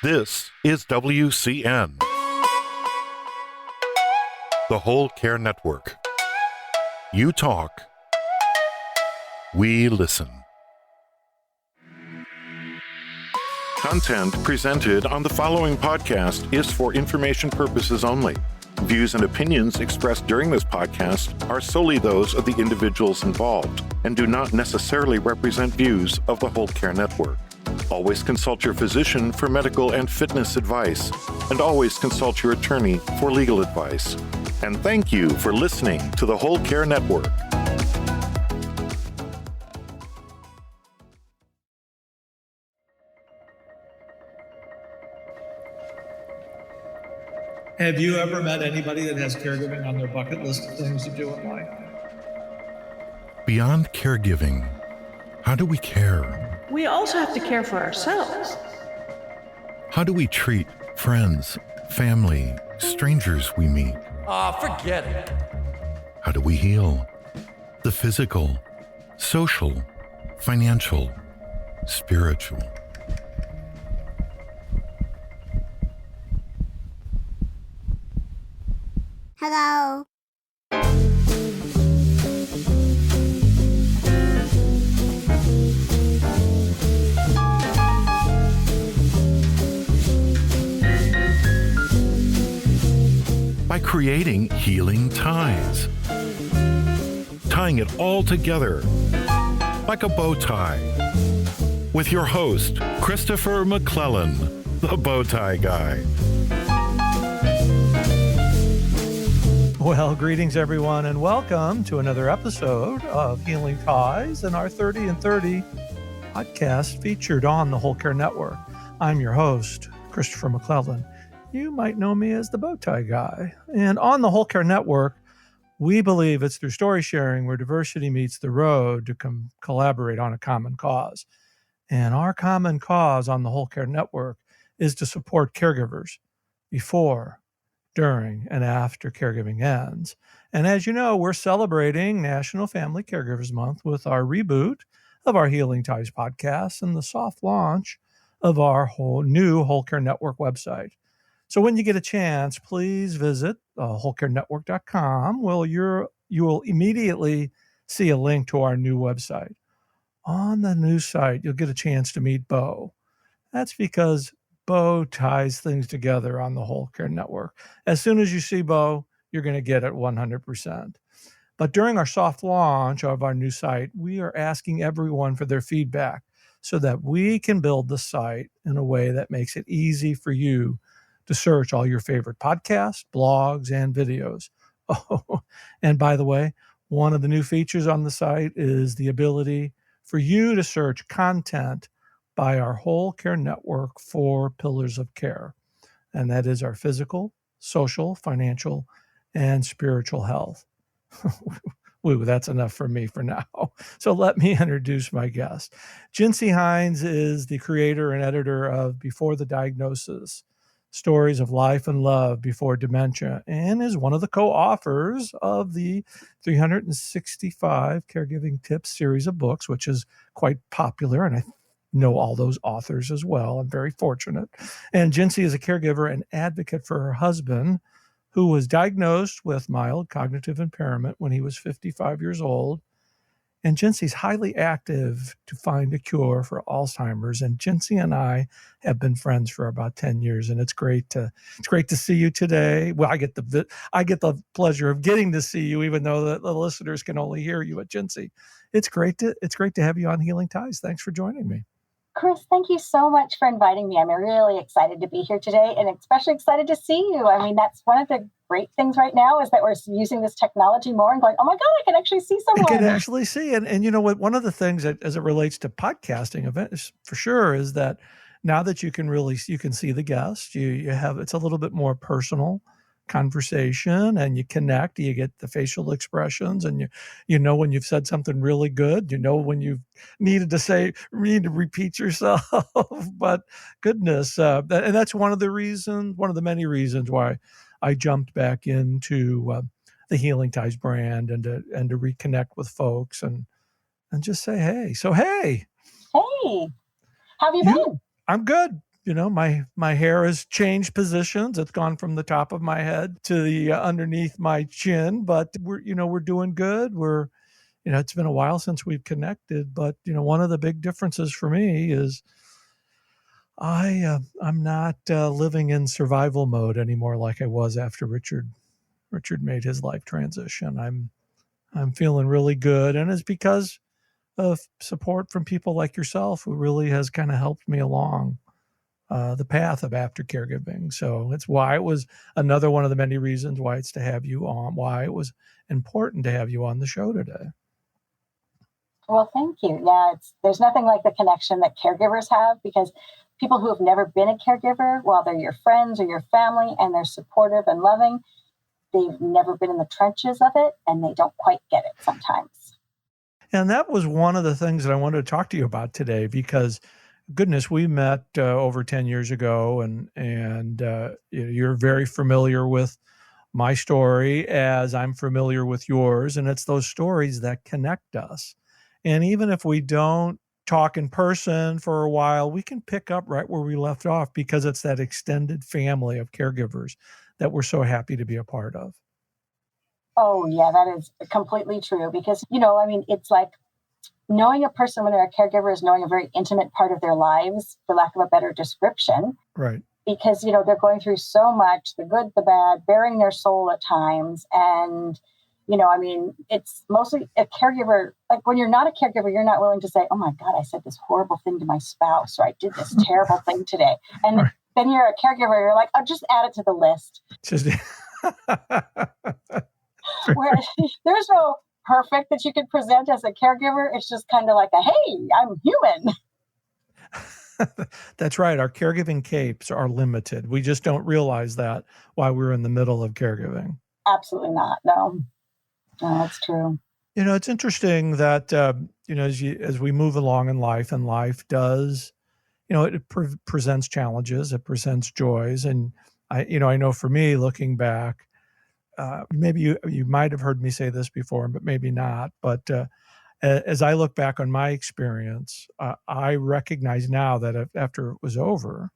This is WCN, the Whole Care Network. You talk, we listen. Content presented on the following podcast is for information purposes only. Views and opinions expressed during this podcast are solely those of the individuals involved and do not necessarily represent views of the Whole Care Network. Always consult your physician for medical and fitness advice, and always consult your attorney for legal advice. And thank you for listening to the Whole Care Network. Have you ever met anybody that has caregiving on their bucket list of things to do in life? Beyond caregiving, how do we care? We also have to care for ourselves. How do we treat friends, family, strangers we meet? Forget it. How do we heal? The physical, social, financial, spiritual. Hello. By creating healing ties. Tying it all together like a bow tie. With your host, Christopher McClellan, the bow tie guy. Well, greetings everyone, and welcome to another episode of Healing Ties and our 30 and 30 podcast featured on the Whole Care Network. I'm your host, Christopher McClellan. You might know me as the bow tie guy. And on the Whole Care Network, we believe it's through story sharing where diversity meets the road to collaborate on a common cause. And our common cause on the Whole Care Network is to support caregivers before, during, and after caregiving ends. And as you know, we're celebrating National Family Caregivers Month with our reboot of our Healing Ties podcast and the soft launch of our new Whole Care Network website. So when you get a chance, please visit wholecarenetwork.com. Well, you will immediately see a link to our new website. On the new site, you'll get a chance to meet Bo. That's because Bo ties things together on the Whole Care Network. As soon as you see Bo, you're going to get it 100%. But during our soft launch of our new site, we are asking everyone for their feedback so that we can build the site in a way that makes it easy for you to search all your favorite podcasts, blogs, and videos. Oh, and by the way, one of the new features on the site is the ability for you to search content by our Whole Care Network 4 pillars of care. And that is our physical, social, financial, and spiritual health. Woo, that's enough for me for now. So let me introduce my guest. Gincy Heins is the creator and editor of Before the Diagnosis, Stories of Life and Love Before Dementia, and is one of the co-authors of the 365 Caregiving Tips series of books, which is quite popular, and I know all those authors as well. I'm very fortunate. And Gincy is a caregiver and advocate for her husband, who was diagnosed with mild cognitive impairment when he was 55 years old. And Gincy's highly active to find a cure for Alzheimer's. And Gincy and I have been friends for about 10 years, and it's great to see you today. Well, I get the pleasure of getting to see you, even though the listeners can only hear you at Gincy. It's great to have you on Healing Ties. Thanks for joining me. Chris, thank you so much for inviting me. I'm really excited to be here today and especially excited to see you. I mean, that's one of the great things right now is that we're using this technology more and going, oh my God, I can actually see someone. I can actually see. And you know what? One of the things that, as it relates to podcasting events for sure, is that now that you can see the guest, you have, it's a little bit more personal conversation and you connect, you get the facial expressions, and you know when you've said something really good, you know when you've need to repeat yourself. But goodness, and that's one of the many reasons why I jumped back into the Healing Ties brand and to reconnect with folks and just say, hey. So, hey. Hey, how have you been? I'm good. my hair has changed positions. It's gone from the top of my head to the underneath my chin, but we're doing good. It's been a while since we've connected, but one of the big differences for me is I'm not living in survival mode anymore like I was after Richard made his life transition. I'm feeling really good, and it's because of support from people like yourself who really has kind of helped me along the path of after caregiving. So it's why it was another one of the many reasons why it's to have you on, why it was important to have you on the show today. Well, thank you. Yeah, there's nothing like the connection that caregivers have, because people who have never been a caregiver, while they're your friends or your family and they're supportive and loving, they've never been in the trenches of it and they don't quite get it sometimes. And that was one of the things that I wanted to talk to you about today, because goodness, we met over 10 years ago, and you're very familiar with my story as I'm familiar with yours, and it's those stories that connect us. And even if we don't talk in person for a while, we can pick up right where we left off, because it's that extended family of caregivers that we're so happy to be a part of. Oh, yeah, that is completely true. Because, it's like knowing a person when they're a caregiver is knowing a very intimate part of their lives, for lack of a better description. Right. Because, they're going through so much, the good, the bad, bearing their soul at times. And, it's mostly a caregiver. Like when you're not a caregiver, you're not willing to say, oh my God, I said this horrible thing to my spouse, or I did this terrible thing today. And right. Then you're a caregiver, you're like, oh, just add it to the list. Whereas there's no perfect that you could present as a caregiver. It's just kind of like hey, I'm human. That's right. Our caregiving capes are limited. We just don't realize that while we're in the middle of caregiving. Absolutely not. No, that's true. It's interesting that, as we move along in life, and life does, it presents challenges, it presents joys. And I know for me, looking back, maybe you might have heard me say this before, but maybe not. But as I look back on my experience, I recognize now that after it was over,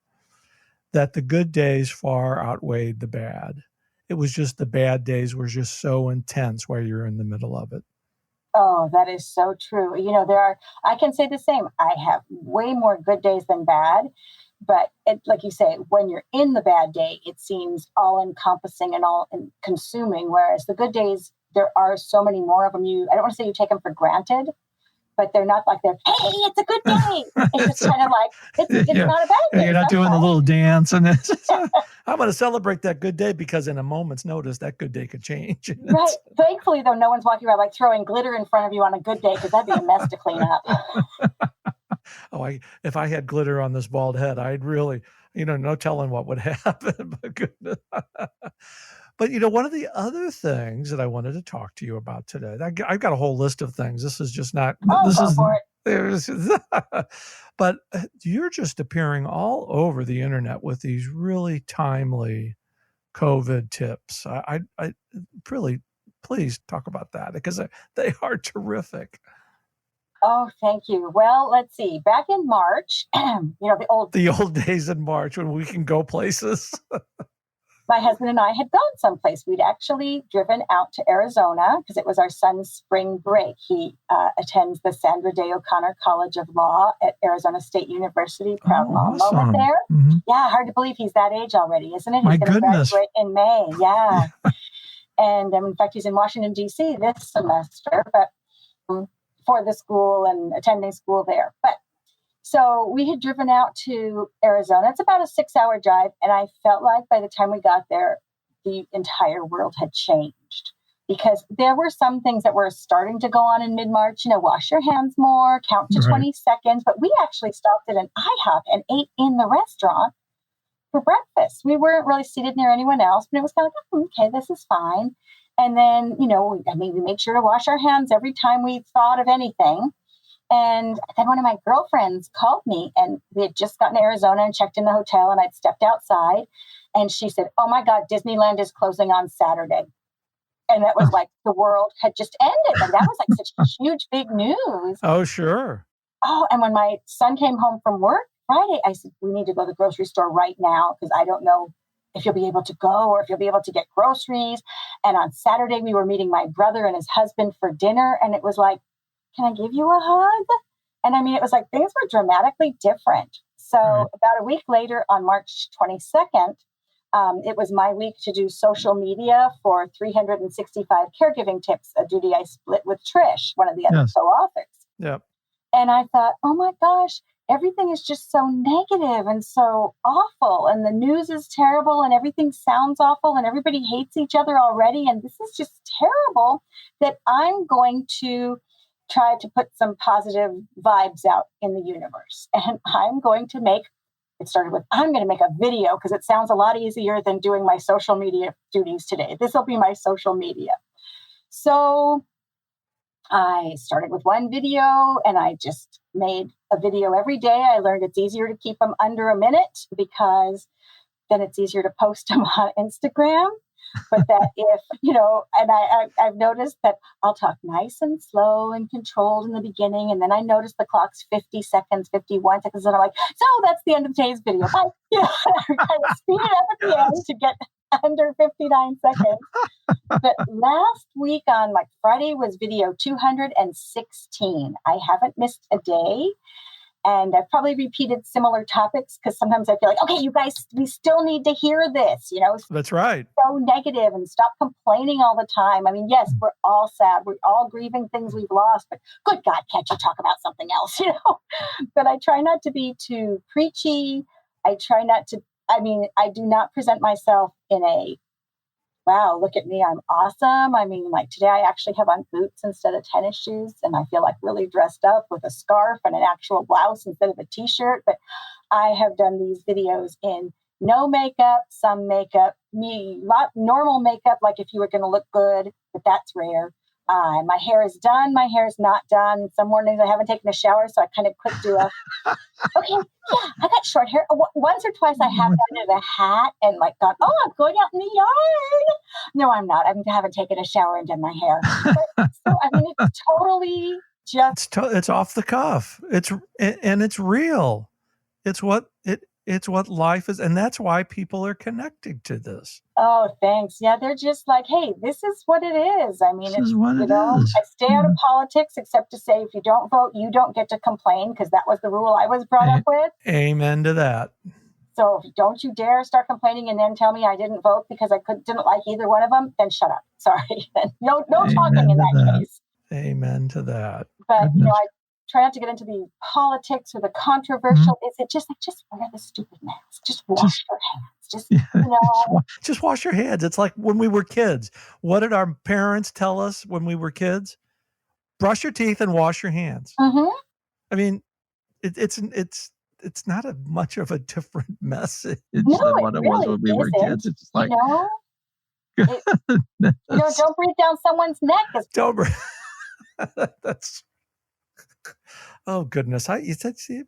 that the good days far outweighed the bad. It was just the bad days were just so intense while you're in the middle of it. Oh, that is so true. I can say the same. I have way more good days than bad. But like you say, when you're in the bad day, it seems all encompassing and all consuming. Whereas the good days, there are so many more of them. I don't want to say you take them for granted, but they're not like hey, it's a good day. It's just kind of like, it's not a bad day. You're not doing the little dance. And I'm going to celebrate that good day, because in a moment's notice, that good day could change. Right. Thankfully, though, no one's walking around like throwing glitter in front of you on a good day, because that'd be a mess to clean up. If I had glitter on this bald head, I'd really, no telling what would happen. But goodness. But, one of the other things that I wanted to talk to you about today, I've got a whole list of things. This is just not, but you're just appearing all over the internet with these really timely COVID tips. I really, please talk about that, because they are terrific. Oh, thank you. Well, let's see. Back in March, the old days in March when we can go places. My husband and I had gone someplace. We'd actually driven out to Arizona because it was our son's spring break. He attends the Sandra Day O'Connor College of Law at Arizona State University. Proud mom moment there. Mm-hmm. Yeah, hard to believe he's that age already, isn't it? He's going to graduate in May. Yeah. And in fact, he's in Washington, D.C. this semester, but for the school and attending school there. But so we had driven out to Arizona. It's about a 6-hour drive. And I felt like by the time we got there, the entire world had changed, because there were some things that were starting to go on in mid-March, wash your hands more, count to 20 seconds. But we actually stopped at an IHOP and ate in the restaurant for breakfast. We weren't really seated near anyone else, but it was kind of like, okay, this is fine. And then, we made sure to wash our hands every time we thought of anything. And then one of my girlfriends called me, and we had just gotten to Arizona and checked in the hotel, and I'd stepped outside, and she said, oh my God, Disneyland is closing on Saturday. And that was like the world had just ended. And that was like such huge, big news. Oh, sure. Oh, and when my son came home from work Friday, I said, we need to go to the grocery store right now because I don't know if you'll be able to go or if you'll be able to get groceries. And on Saturday, we were meeting my brother and his husband for dinner. And it was like, can I give you a hug? And I mean, it was like things were dramatically different. So about a week later, on March 22nd, it was my week to do social media for 365 caregiving tips, a duty I split with Trish, one of the other co-authors. Yep. And I thought, oh my gosh, everything is just so negative and so awful. And the news is terrible and everything sounds awful and everybody hates each other already. And this is just terrible that I'm going to try to put some positive vibes out in the universe. And I'm going to make a video because it sounds a lot easier than doing my social media duties today. This will be my social media. So I started with one video and I just made a video every day. I learned it's easier to keep them under a minute because then it's easier to post them on Instagram. But that if, and I've noticed that I'll talk nice and slow and controlled in the beginning. And then I notice the clock's 50 seconds, 51 seconds. And I'm like, so that's the end of today's video. Bye. I speed it up at the end to get under 59 seconds. But last week on Friday was video 216. I haven't missed a day. And I've probably repeated similar topics because sometimes I feel like, okay, you guys, we still need to hear this, That's right. So negative and stop complaining all the time. I mean, yes, we're all sad. We're all grieving things we've lost, but good God, can't you talk about something else, But I try not to be too preachy. I do not present myself in a, wow, look at me, I'm awesome. I mean, today I actually have on boots instead of tennis shoes, and I feel really dressed up with a scarf and an actual blouse instead of a t-shirt. But I have done these videos in no makeup, some makeup, normal makeup, like if you were going to look good, but that's rare. My hair is done. My hair is not done. Some mornings I haven't taken a shower, so I kind of quick do a, okay, yeah, I got short hair. Once or twice I have added a hat and gone, oh, I'm going out in the yard. No, I'm not. I haven't taken a shower and done my hair. But, so, it's totally just. It's off the cuff. It's real. It's what life is. And that's why people are connecting to this. Oh, thanks. Yeah, they're just like, hey, this is what it is. This is what it is. I stay out of politics except to say if you don't vote, you don't get to complain because that was the rule I was brought up with. Amen to that. So don't you dare start complaining and then tell me I didn't vote because I didn't like either one of them. Then shut up. Sorry. No talking in that case. Amen to that. But, I try not to get into the politics or the controversial. Is it just wear the stupid mask? Just wash your hands. Just wash your hands. It's like when we were kids. What did our parents tell us when we were kids? Brush your teeth and wash your hands. Mm-hmm. I mean, it's not much of a different message than what it was when we were kids. It's just like, don't breathe down someone's neck. Don't breathe. That's. Oh goodness!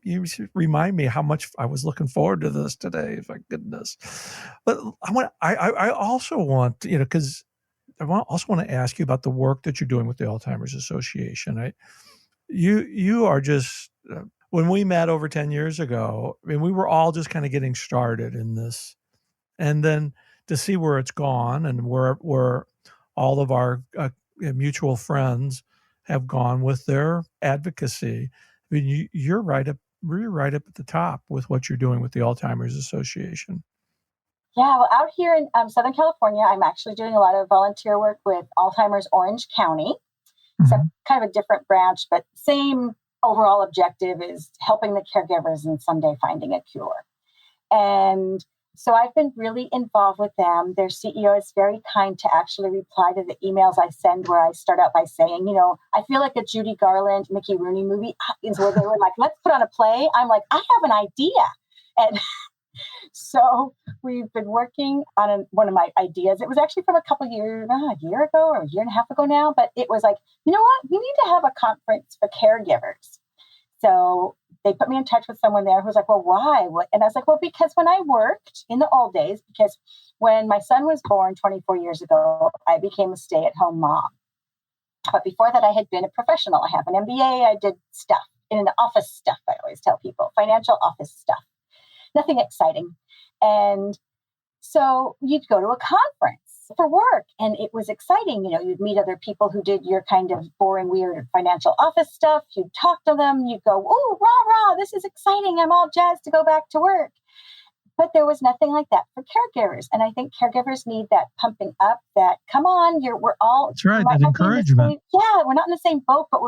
You should remind me how much I was looking forward to this today. My goodness! But I also want because I also want to ask you about the work that you're doing with the Alzheimer's Association. You are just when we met over 10 years ago. I mean, we were all just kind of getting started in this, and then to see where it's gone and where all of our mutual friends have gone with their advocacy. I mean, you're right up at the top with what you're doing with the Alzheimer's Association. Yeah, well, out here in Southern California, I'm actually doing a lot of volunteer work with Alzheimer's Orange County. So kind of a different branch, but same overall objective is helping the caregivers and someday finding a cure. And so I've been really involved with them. Their CEO is very kind to actually reply to the emails I send where I start out by saying, I feel like a Judy Garland, Mickey Rooney movie is where they were like, let's put on a play. I'm like, I have an idea. And so we've been working on one of my ideas. It was actually from a year ago or a year and a half ago now, but it was like, you know what? We need to have a conference for caregivers. So they put me in touch with someone there who was like, well, why? And I was like, well, because when I worked in the old days, because when my son was born 24 years ago, I became a stay-at-home mom. But before that, I had been a professional. I have an MBA. I did stuff. in office stuff, I always tell people, financial office stuff, nothing exciting. And so you'd go to a conference for work and it was exciting. You'd meet other people who did your kind of boring, weird financial office stuff. You'd talk to them. You'd go, oh, rah, rah, this is exciting. I'm all jazzed to go back to work. But there was nothing like that for caregivers. And I think caregivers need that pumping up, that, come on, we're all. That's right, that encouragement. We're not in the same boat, but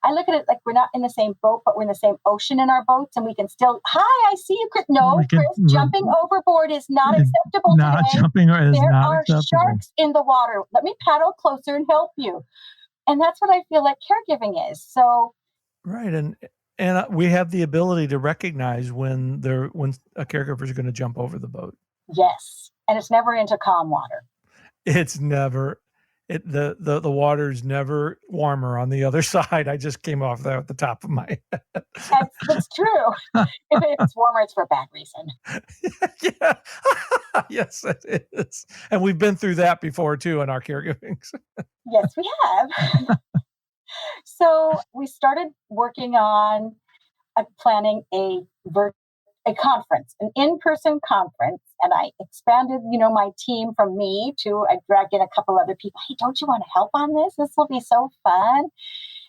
I look at it like we're not in the same boat, but we're in the same ocean in our boats. And we can still, hi, I see you, Chris. No, Chris, jumping overboard is not acceptable not today. Jumping is there not are acceptable. Sharks in the water. Let me paddle closer and help you. And that's what I feel like caregiving is. So. Right. And we have the ability to recognize when a caregiver is going to jump over the boat. Yes. And it's never into calm water. It's never, the water's never warmer on the other side. I just came off that at the top of my head. That's true. If it's warmer, it's for a bad reason. Yeah. Yes, it is. And we've been through that before too in our caregiving. Yes, we have. So we started working on planning a conference, an in-person conference. And I expanded, my team from me I dragged in a couple other people. Hey, don't you want to help on this? This will be so fun.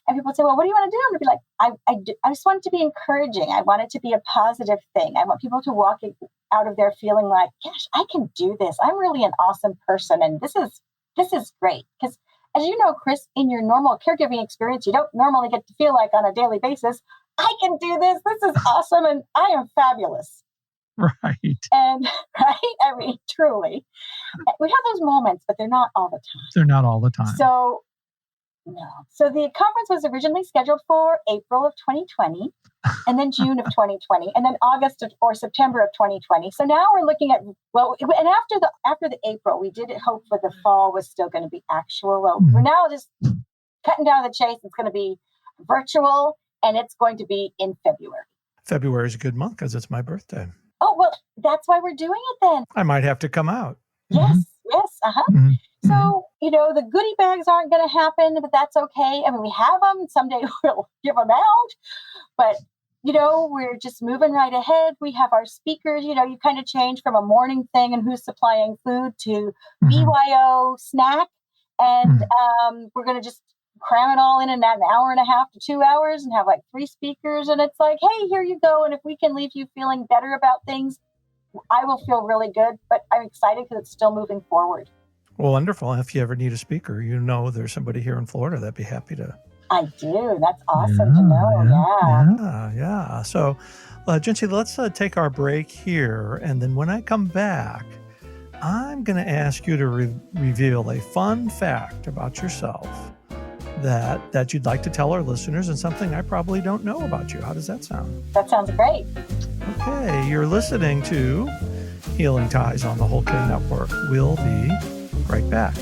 And people say, well, what do you want to do? I'm going to be like, I just want it to be encouraging. I want it to be a positive thing. I want people to walk out of there feeling like, gosh, I can do this. I'm really an awesome person. And this is great. Because as you know, Chris, in your normal caregiving experience, you don't normally get to feel like on a daily basis, I can do this. This is awesome. And I am fabulous. Right. And right. I mean, truly, we have those moments, but they're not all the time. They're not all the time. So, no. So the conference was originally scheduled for April of 2020 and then June of 2020 and then August or September of 2020. So now we're looking at, and after the April, we did hope for the fall was still going to be actual. Well, we're now just cutting down the chase. It's going to be virtual and it's going to be in February. February is a good month because it's my birthday. Oh, well, that's why we're doing it then. I might have to come out. Yes, yes, Mm-hmm. So, the goodie bags aren't going to happen, but that's okay. I mean, we have them. Someday we'll give them out. But, we're just moving right ahead. We have our speakers. You kind of change from a morning thing and who's supplying food to BYO snack. And we're going to just cram it all in that an hour and a half to 2 hours and have like 3 speakers. And it's like, hey, here you go. And if we can leave you feeling better about things, I will feel really good. But I'm excited because it's still moving forward. Well, wonderful. If you ever need a speaker, there's somebody here in Florida that'd be happy to. I do. That's awesome to know. Yeah. So, Gincy, let's take our break here. And then when I come back, I'm going to ask you to reveal a fun fact about yourself that you'd like to tell our listeners and something I probably don't know about you. How does that sound? That sounds great. Okay. You're listening to Healing Ties on the Whole Care Network. We'll be right back.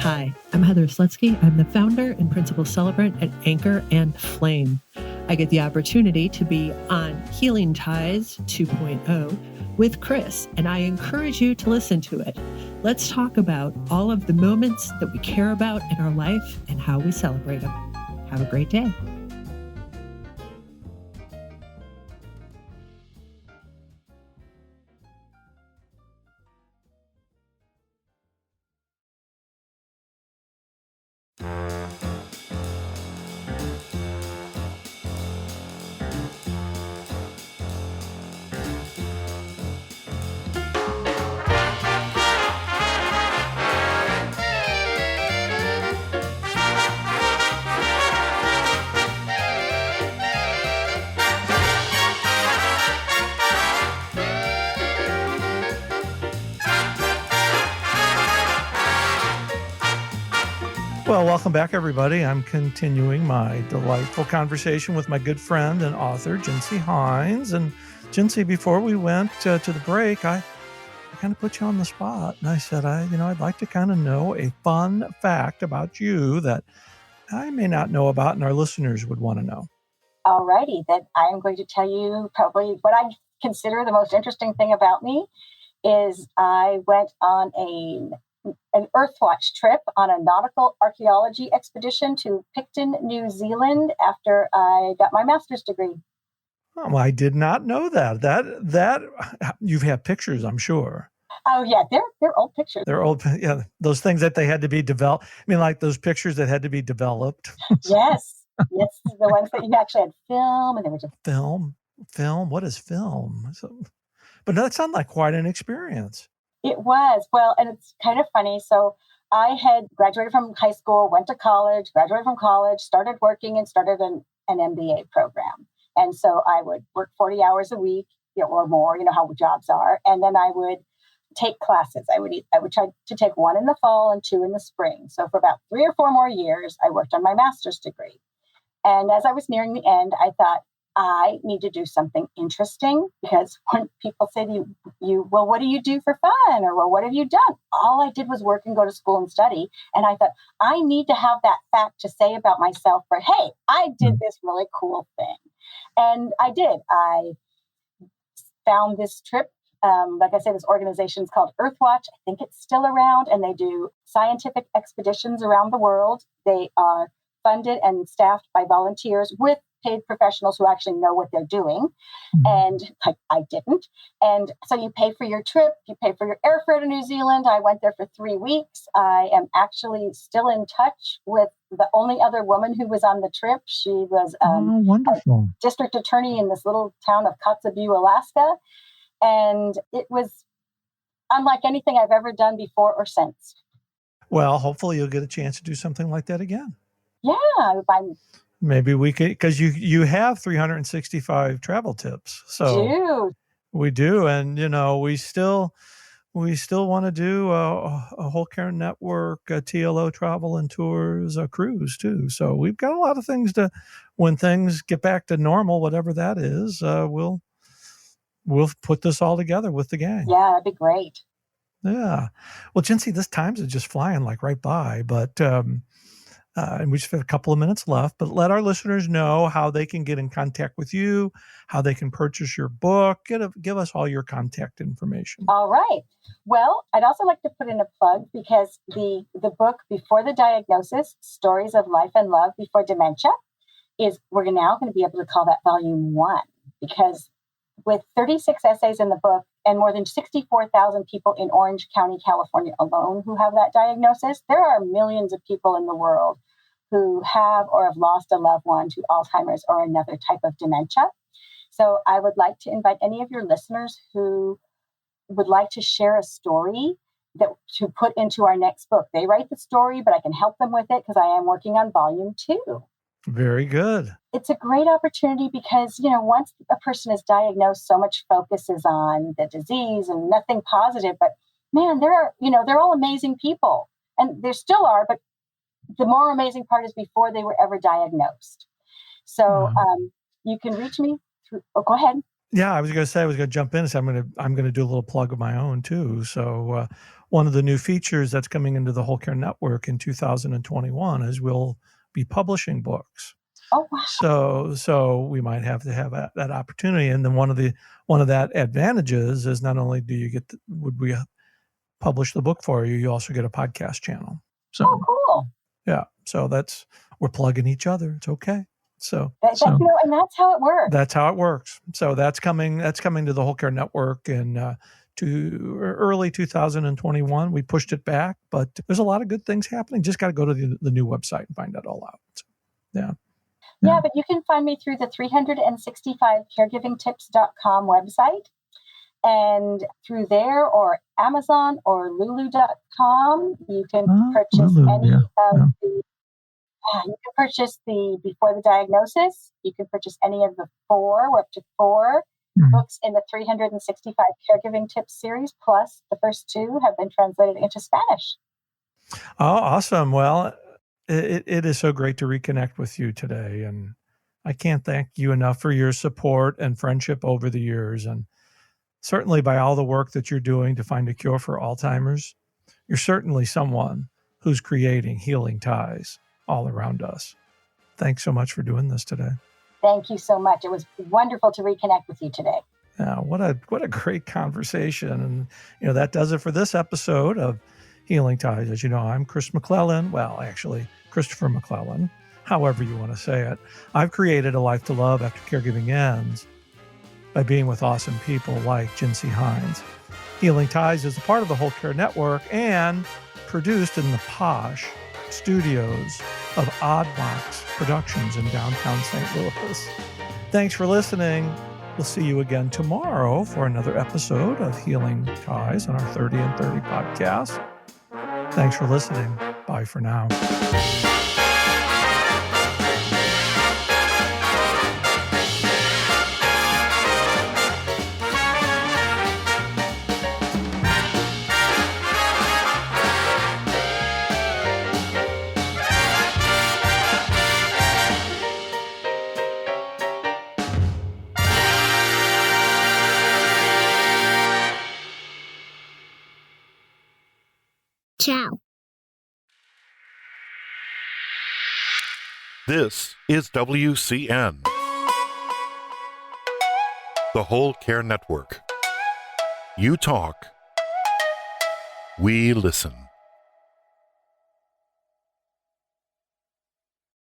Hi, I'm Heather Slutsky. I'm the founder and principal celebrant at Anchor and Flame. I get the opportunity to be on Healing Ties 2.0 with Chris, and I encourage you to listen to it. Let's talk about all of the moments that we care about in our life and how we celebrate them. Have a great day. Well, welcome back, everybody. I'm continuing my delightful conversation with my good friend and author, Gincy Heins. And Gincy, before we went to the break, I kind of put you on the spot. And I said, I'd like to kind of know a fun fact about you that I may not know about and our listeners would want to know. All righty. Then I am going to tell you probably what I consider the most interesting thing about me is I went on a an Earthwatch trip on a nautical archaeology expedition to Picton, New Zealand after I got my master's degree. Oh, I did not know that. That you've had pictures, I'm sure. Oh yeah, they're old pictures. They're old, yeah. Those things that they had to be developed. I mean, like those pictures that had to be developed. Yes, the ones that you actually had film, and they were just film. What is film? But that sounded like quite an experience. It was. Well, and it's kind of funny. So I had graduated from high school, went to college, graduated from college, started working, and started an MBA program. And so I would work 40 hours a week, or more, how jobs are. And then I would take classes. I would try to take one in the fall and two in the spring. So for about 3 or 4 more years, I worked on my master's degree. And as I was nearing the end, I thought, I need to do something interesting, because when people say to you, well, what do you do for fun? Or, well, what have you done? All I did was work and go to school and study. And I thought, I need to have that fact to say about myself for, hey, I did this really cool thing. And I did. I found this trip. Like I said, this organization is called Earthwatch. I think it's still around, and they do scientific expeditions around the world. They are funded and staffed by volunteers with paid professionals who actually know what they're doing. And I didn't. And so you pay for your trip, you pay for your airfare to New Zealand. I went there for 3 weeks. I am actually still in touch with the only other woman who was on the trip. She was wonderful. a district attorney in this little town of Kotzebue, Alaska. And it was unlike anything I've ever done before or since. Well, hopefully you'll get a chance to do something like that again. Yeah, maybe we could, because you have 365 travel tips. So we do, and we still want to do a whole care network, a TLO travel and tours, a cruise too. So we've got a lot of things when things get back to normal, whatever that is, we'll put this all together with the gang. Yeah, that'd be great. Yeah. Well, Gincy, this time's just flying like right by, but and we just have a couple of minutes left, but let our listeners know how they can get in contact with you, how they can purchase your book. Give us all your contact information. All right. Well, I'd also like to put in a plug, because the book Before the Diagnosis, Stories of Life and Love Before Dementia, we're now going to be able to call that volume 1, because with 36 essays in the book and more than 64,000 people in Orange County, California alone who have that diagnosis, there are millions of people in the world who have or have lost a loved one to Alzheimer's or another type of dementia. So I would like to invite any of your listeners who would like to share a story to put into our next book. They write the story, but I can help them with it, because I am working on volume 2. Very good. It's a great opportunity, because, once a person is diagnosed, so much focus is on the disease and nothing positive. But man, they're all amazing people, and there still are, but the more amazing part is before they were ever diagnosed. So you can reach me through, go ahead. Yeah, I was going to jump in and say I'm going to do a little plug of my own too. So one of the new features that's coming into the Whole Care Network in 2021 is we'll be publishing books. Oh, wow. So we might have to have that opportunity. And then one of that advantages is not only do you would we publish the book for you, you also get a podcast channel. So, cool. Yeah. So we're plugging each other. It's okay. So, and that's how it works. That's how it works. So that's coming to the Whole Care Network in to early 2021. We pushed it back, but there's a lot of good things happening. Just got to go to the new website and find that all out. So, yeah, but you can find me through the 365caregivingtips.com website, and through there, or Amazon or Lulu.com. You can purchase you can purchase the Before the Diagnosis. You can purchase any of the 4, or up to 4 books in the 365 Caregiving Tips series. Plus, the first 2 have been translated into Spanish. Oh, awesome. Well, it is so great to reconnect with you today. And I can't thank you enough for your support and friendship over the years. And certainly by all the work that you're doing to find a cure for Alzheimer's, you're certainly someone who's creating healing ties all around us. Thanks so much for doing this today. Thank you so much. It was wonderful to reconnect with you today. Yeah, what a great conversation. And that does it for this episode of Healing Ties. As you know, I'm Chris McClellan. Well, actually, Christopher McClellan, however you want to say it. I've created a life to love after caregiving ends by being with awesome people like Gincy Heins. Healing Ties is a part of the Whole Care Network and produced in the posh studios of Oddbox Productions in downtown St. Louis. Thanks for listening. We'll see you again tomorrow for another episode of Healing Ties on our 30 and 30 podcast. Thanks for listening. Bye for now. Ciao. This is WCN, the Whole Care Network. You talk, we listen.